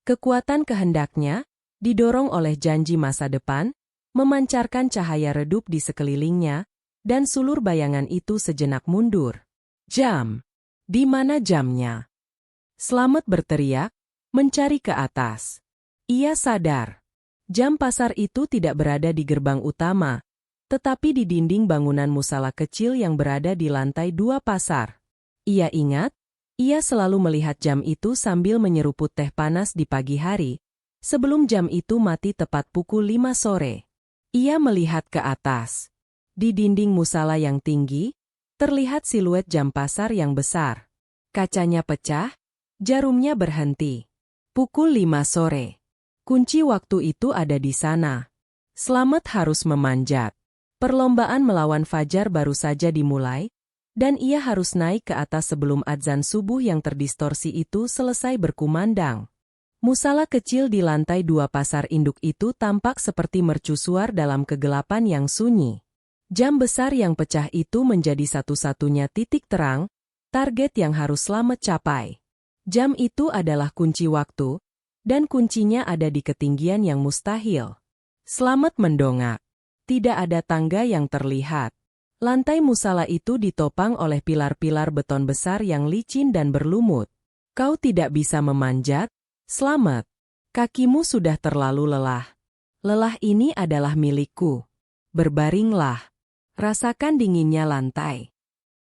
Kekuatan kehendaknya, didorong oleh janji masa depan, memancarkan cahaya redup di sekelilingnya, dan sulur bayangan itu sejenak mundur. Jam. Di mana jamnya? Slamet berteriak, mencari ke atas. Ia sadar. Jam pasar itu tidak berada di gerbang utama, tetapi di dinding bangunan musala kecil yang berada di lantai 2 pasar. Ia ingat, ia selalu melihat jam itu sambil menyeruput teh panas di pagi hari, sebelum jam itu mati tepat pukul 5 sore. Ia melihat ke atas. Di dinding musala yang tinggi, terlihat siluet jam pasar yang besar. Kacanya pecah, jarumnya berhenti. Pukul 5 sore. Kunci waktu itu ada di sana. Slamet harus memanjat. Perlombaan melawan fajar baru saja dimulai, dan ia harus naik ke atas sebelum adzan subuh yang terdistorsi itu selesai berkumandang. Musala kecil di lantai 2 pasar induk itu tampak seperti mercusuar dalam kegelapan yang sunyi. Jam besar yang pecah itu menjadi satu-satunya titik terang, target yang harus Slamet capai. Jam itu adalah kunci waktu, dan kuncinya ada di ketinggian yang mustahil. Slamet mendongak. Tidak ada tangga yang terlihat. Lantai musala itu ditopang oleh pilar-pilar beton besar yang licin dan berlumut. Kau tidak bisa memanjat, Slamet. Kakimu sudah terlalu lelah. Lelah ini adalah milikku. Berbaringlah. Rasakan dinginnya lantai.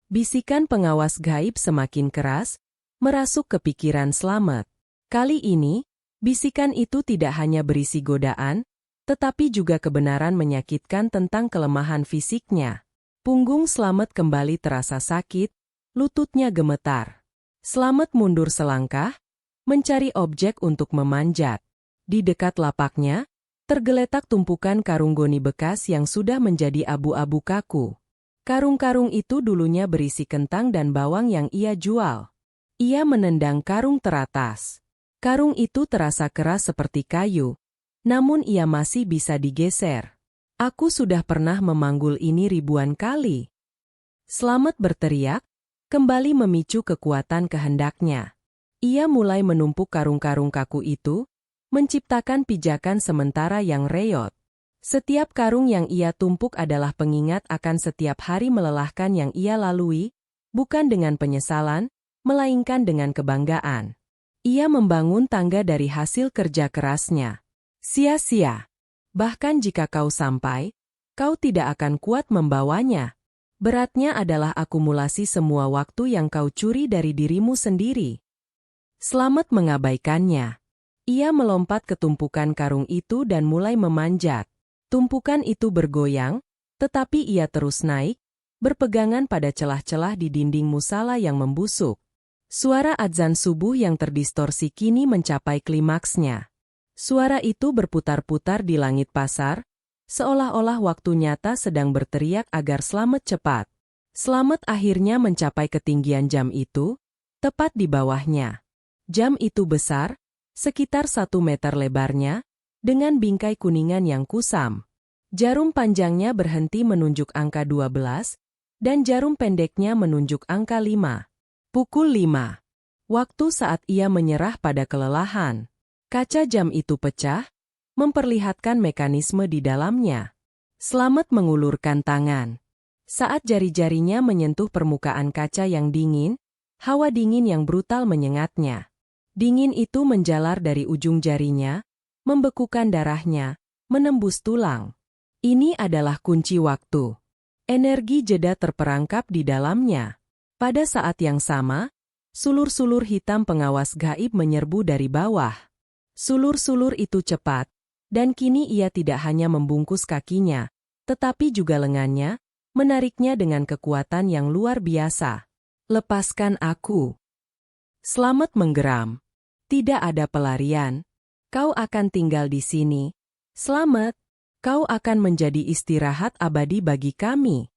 Bisikan pengawas gaib semakin keras, merasuk ke pikiran Slamet. Kali ini, bisikan itu tidak hanya berisi godaan, tetapi juga kebenaran menyakitkan tentang kelemahan fisiknya. Punggung Slamet kembali terasa sakit, lututnya gemetar. Slamet mundur selangkah, mencari objek untuk memanjat. Di dekat lapaknya, tergeletak tumpukan karung goni bekas yang sudah menjadi abu-abu kaku. Karung-karung itu dulunya berisi kentang dan bawang yang ia jual. Ia menendang karung teratas. Karung itu terasa keras seperti kayu, namun ia masih bisa digeser. Aku sudah pernah memanggul ini ribuan kali. Slamet berteriak, kembali memicu kekuatan kehendaknya. Ia mulai menumpuk karung-karung kaku itu, menciptakan pijakan sementara yang reot. Setiap karung yang ia tumpuk adalah pengingat akan setiap hari melelahkan yang ia lalui, bukan dengan penyesalan, melainkan dengan kebanggaan. Ia membangun tangga dari hasil kerja kerasnya. Sia-sia. Bahkan jika kau sampai, kau tidak akan kuat membawanya. Beratnya adalah akumulasi semua waktu yang kau curi dari dirimu sendiri. Slamet mengabaikannya. Ia melompat ke tumpukan karung itu dan mulai memanjat. Tumpukan itu bergoyang, tetapi ia terus naik, berpegangan pada celah-celah di dinding musala yang membusuk. Suara adzan subuh yang terdistorsi kini mencapai klimaksnya. Suara itu berputar-putar di langit pasar, seolah-olah waktu nyata sedang berteriak agar Slamet cepat. Slamet akhirnya mencapai ketinggian jam itu, tepat di bawahnya. Jam itu besar, sekitar 1 meter lebarnya, dengan bingkai kuningan yang kusam. Jarum panjangnya berhenti menunjuk angka 12, dan jarum pendeknya menunjuk angka 5. Pukul 5. Waktu saat ia menyerah pada kelelahan. Kaca jam itu pecah, memperlihatkan mekanisme di dalamnya. Slamet mengulurkan tangan. Saat jari-jarinya menyentuh permukaan kaca yang dingin, hawa dingin yang brutal menyengatnya. Dingin itu menjalar dari ujung jarinya, membekukan darahnya, menembus tulang. Ini adalah kunci waktu. Energi jeda terperangkap di dalamnya. Pada saat yang sama, sulur-sulur hitam pengawas gaib menyerbu dari bawah. Sulur-sulur itu cepat, dan kini ia tidak hanya membungkus kakinya, tetapi juga lengannya, menariknya dengan kekuatan yang luar biasa. Lepaskan aku. Slamet menggeram. Tidak ada pelarian. Kau akan tinggal di sini. Slamet. Kau akan menjadi istirahat abadi bagi kami.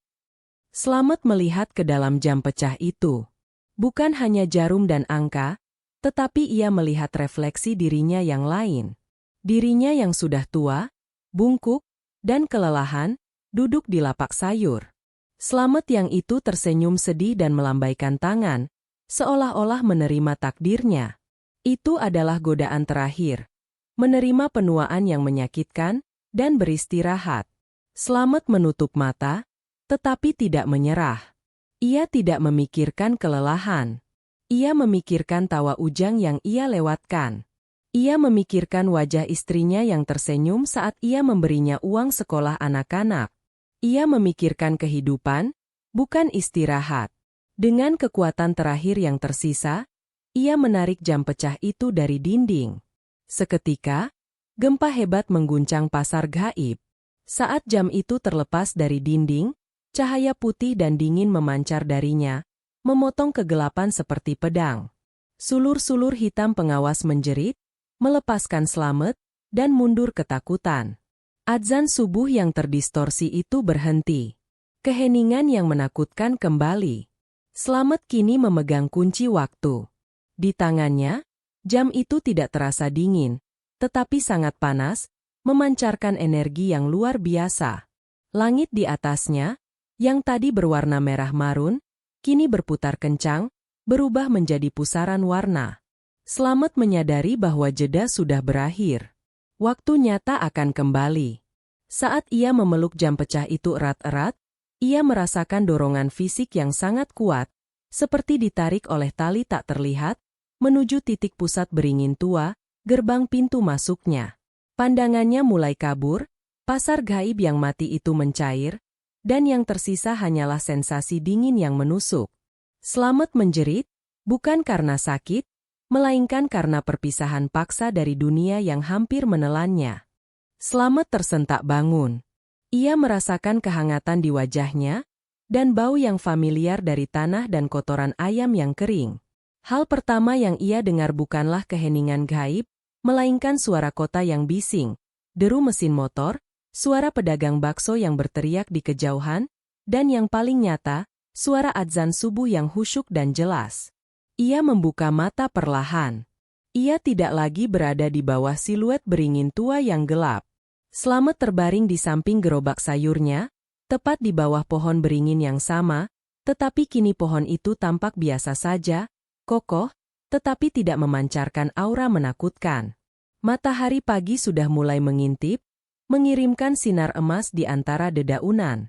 Slamet melihat ke dalam jam pecah itu. Bukan hanya jarum dan angka, tetapi ia melihat refleksi dirinya yang lain. Dirinya yang sudah tua, bungkuk, dan kelelahan, duduk di lapak sayur. Slamet yang itu tersenyum sedih dan melambaikan tangan, seolah-olah menerima takdirnya. Itu adalah godaan terakhir. Menerima penuaan yang menyakitkan, dan beristirahat. Slamet menutup mata, tetapi tidak menyerah. Ia tidak memikirkan kelelahan. Ia memikirkan tawa Ujang yang ia lewatkan. Ia memikirkan wajah istrinya yang tersenyum saat ia memberinya uang sekolah anak-anak. Ia memikirkan kehidupan, bukan istirahat. Dengan kekuatan terakhir yang tersisa, ia menarik jam pecah itu dari dinding. Seketika, gempa hebat mengguncang pasar gaib. Saat jam itu terlepas dari dinding, cahaya putih dan dingin memancar darinya, memotong kegelapan seperti pedang. Sulur-sulur hitam pengawas menjerit, melepaskan Slamet, dan mundur ketakutan. Adzan subuh yang terdistorsi itu berhenti. Keheningan yang menakutkan kembali. Slamet kini memegang kunci waktu. Di tangannya, jam itu tidak terasa dingin, tetapi sangat panas, memancarkan energi yang luar biasa. Langit di atasnya, yang tadi berwarna merah marun, kini berputar kencang, berubah menjadi pusaran warna. Slamet menyadari bahwa jeda sudah berakhir. Waktu nyata akan kembali. Saat ia memeluk jam pecah itu erat-erat, ia merasakan dorongan fisik yang sangat kuat, seperti ditarik oleh tali tak terlihat, menuju titik pusat beringin tua, gerbang pintu masuknya. Pandangannya mulai kabur, pasar gaib yang mati itu mencair, dan yang tersisa hanyalah sensasi dingin yang menusuk. Slamet menjerit, bukan karena sakit, melainkan karena perpisahan paksa dari dunia yang hampir menelannya. Slamet tersentak bangun. Ia merasakan kehangatan di wajahnya, dan bau yang familiar dari tanah dan kotoran ayam yang kering. Hal pertama yang ia dengar bukanlah keheningan gaib, melainkan suara kota yang bising, deru mesin motor, suara pedagang bakso yang berteriak di kejauhan, dan yang paling nyata, suara adzan subuh yang khusyuk dan jelas. Ia membuka mata perlahan. Ia tidak lagi berada di bawah siluet beringin tua yang gelap. Slamet terbaring di samping gerobak sayurnya, tepat di bawah pohon beringin yang sama, tetapi kini pohon itu tampak biasa saja, kokoh, tetapi tidak memancarkan aura menakutkan. Matahari pagi sudah mulai mengintip, mengirimkan sinar emas di antara dedaunan.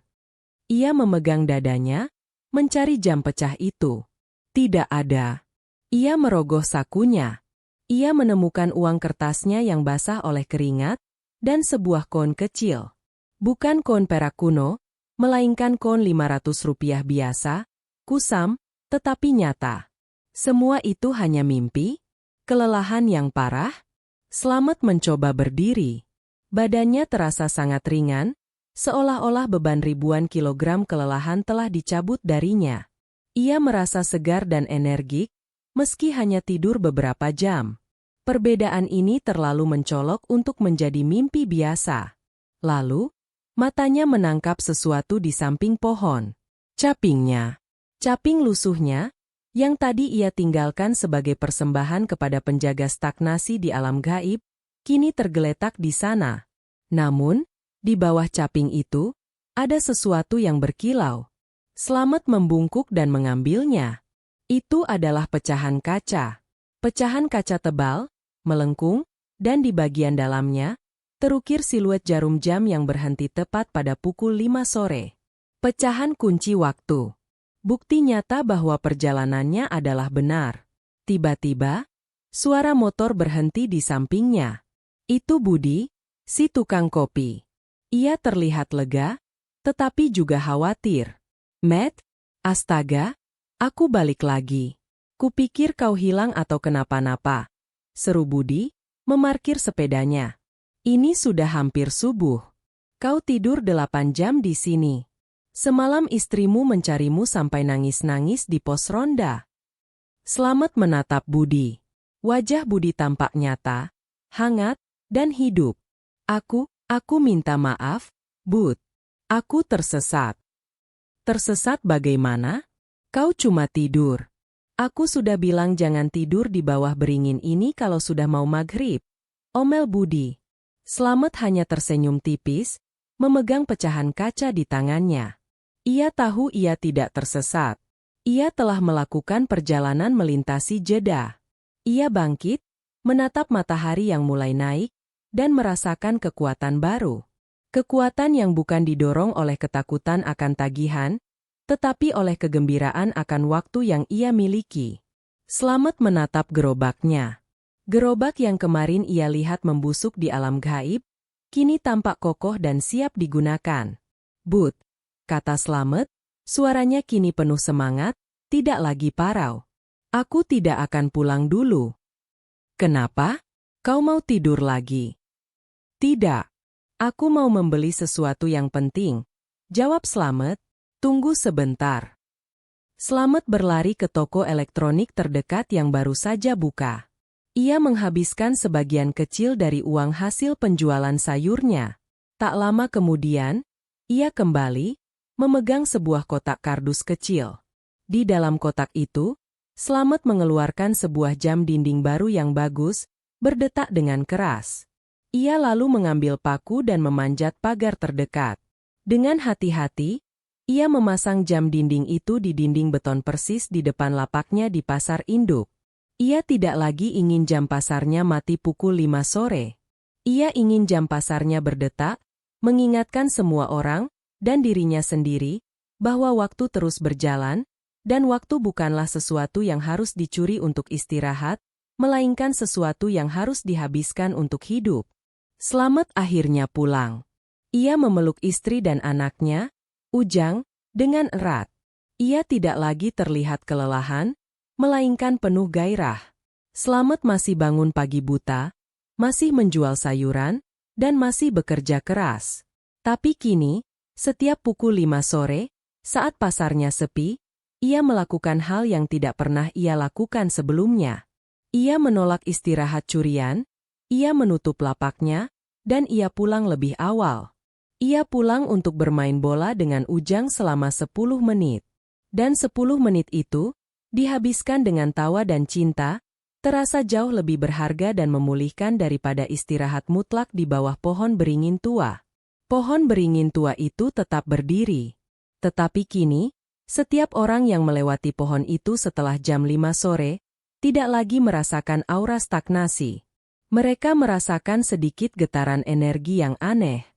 Ia memegang dadanya, mencari jam pecah itu. Tidak ada. Ia merogoh sakunya. Ia menemukan uang kertasnya yang basah oleh keringat, dan sebuah koin kecil. Bukan koin perak kuno, melainkan koin Rp500 biasa, kusam, tetapi nyata. Semua itu hanya mimpi? Kelelahan yang parah? Slamet mencoba berdiri. Badannya terasa sangat ringan, seolah-olah beban ribuan kilogram kelelahan telah dicabut darinya. Ia merasa segar dan energik, meski hanya tidur beberapa jam. Perbedaan ini terlalu mencolok untuk menjadi mimpi biasa. Lalu, matanya menangkap sesuatu di samping pohon. Capingnya. Caping lusuhnya, yang tadi ia tinggalkan sebagai persembahan kepada penjaga stagnasi di alam gaib, kini tergeletak di sana. Namun, di bawah caping itu, ada sesuatu yang berkilau. Slamet membungkuk dan mengambilnya. Itu adalah pecahan kaca. Pecahan kaca tebal, melengkung, dan di bagian dalamnya, terukir siluet jarum jam yang berhenti tepat pada pukul 5 sore. Pecahan kunci waktu. Bukti nyata bahwa perjalanannya adalah benar. Tiba-tiba, suara motor berhenti di sampingnya. Itu Budi, si tukang kopi. Ia terlihat lega, tetapi juga khawatir. Matt, astaga, aku balik lagi. Kupikir kau hilang atau kenapa-napa. Seru Budi, memarkir sepedanya. Ini sudah hampir subuh. Kau tidur 8 jam di sini. Semalam istrimu mencarimu sampai nangis-nangis di pos ronda. Slamet menatap Budi. Wajah Budi tampak nyata, hangat, dan hidup. Aku minta maaf, Bud. Aku tersesat. Tersesat bagaimana? Kau cuma tidur. Aku sudah bilang jangan tidur di bawah beringin ini kalau sudah mau maghrib. Omel Budi. Slamet hanya tersenyum tipis, memegang pecahan kaca di tangannya. Ia tahu ia tidak tersesat. Ia telah melakukan perjalanan melintasi Jeddah. Ia bangkit, menatap matahari yang mulai naik, dan merasakan kekuatan baru. Kekuatan yang bukan didorong oleh ketakutan akan tagihan, tetapi oleh kegembiraan akan waktu yang ia miliki. Slamet menatap gerobaknya. Gerobak yang kemarin ia lihat membusuk di alam gaib, kini tampak kokoh dan siap digunakan. Bud, kata Slamet, suaranya kini penuh semangat, tidak lagi parau. Aku tidak akan pulang dulu. Kenapa? Kau mau tidur lagi? Tidak. Aku mau membeli sesuatu yang penting. Jawab Slamet. Tunggu sebentar. Slamet berlari ke toko elektronik terdekat yang baru saja buka. Ia menghabiskan sebagian kecil dari uang hasil penjualan sayurnya. Tak lama kemudian, ia kembali, memegang sebuah kotak kardus kecil. Di dalam kotak itu, Slamet mengeluarkan sebuah jam dinding baru yang bagus, berdetak dengan keras. Ia lalu mengambil paku dan memanjat pagar terdekat. Dengan hati-hati, ia memasang jam dinding itu di dinding beton persis di depan lapaknya di pasar induk. Ia tidak lagi ingin jam pasarnya mati pukul 5 sore. Ia ingin jam pasarnya berdetak, mengingatkan semua orang, dan dirinya sendiri, bahwa waktu terus berjalan, dan waktu bukanlah sesuatu yang harus dicuri untuk istirahat, melainkan sesuatu yang harus dihabiskan untuk hidup. Slamet akhirnya pulang. Ia memeluk istri dan anaknya, Ujang, dengan erat. Ia tidak lagi terlihat kelelahan, melainkan penuh gairah. Slamet masih bangun pagi buta, masih menjual sayuran, dan masih bekerja keras. Tapi kini, setiap pukul 5 sore, saat pasarnya sepi, ia melakukan hal yang tidak pernah ia lakukan sebelumnya. Ia menolak istirahat curian, ia menutup lapaknya, dan ia pulang lebih awal. Ia pulang untuk bermain bola dengan Ujang selama 10 menit. Dan 10 menit itu, dihabiskan dengan tawa dan cinta, terasa jauh lebih berharga dan memulihkan daripada istirahat mutlak di bawah pohon beringin tua. Pohon beringin tua itu tetap berdiri. Tetapi kini, setiap orang yang melewati pohon itu setelah jam 5 sore, tidak lagi merasakan aura stagnasi. Mereka merasakan sedikit getaran energi yang aneh.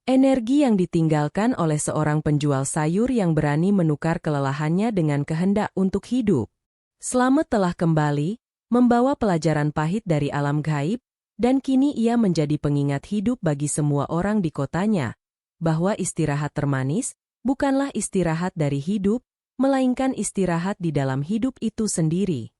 Energi yang ditinggalkan oleh seorang penjual sayur yang berani menukar kelelahannya dengan kehendak untuk hidup. Slamet telah kembali, membawa pelajaran pahit dari alam gaib, dan kini ia menjadi pengingat hidup bagi semua orang di kotanya, bahwa istirahat termanis, bukanlah istirahat dari hidup, melainkan istirahat di dalam hidup itu sendiri.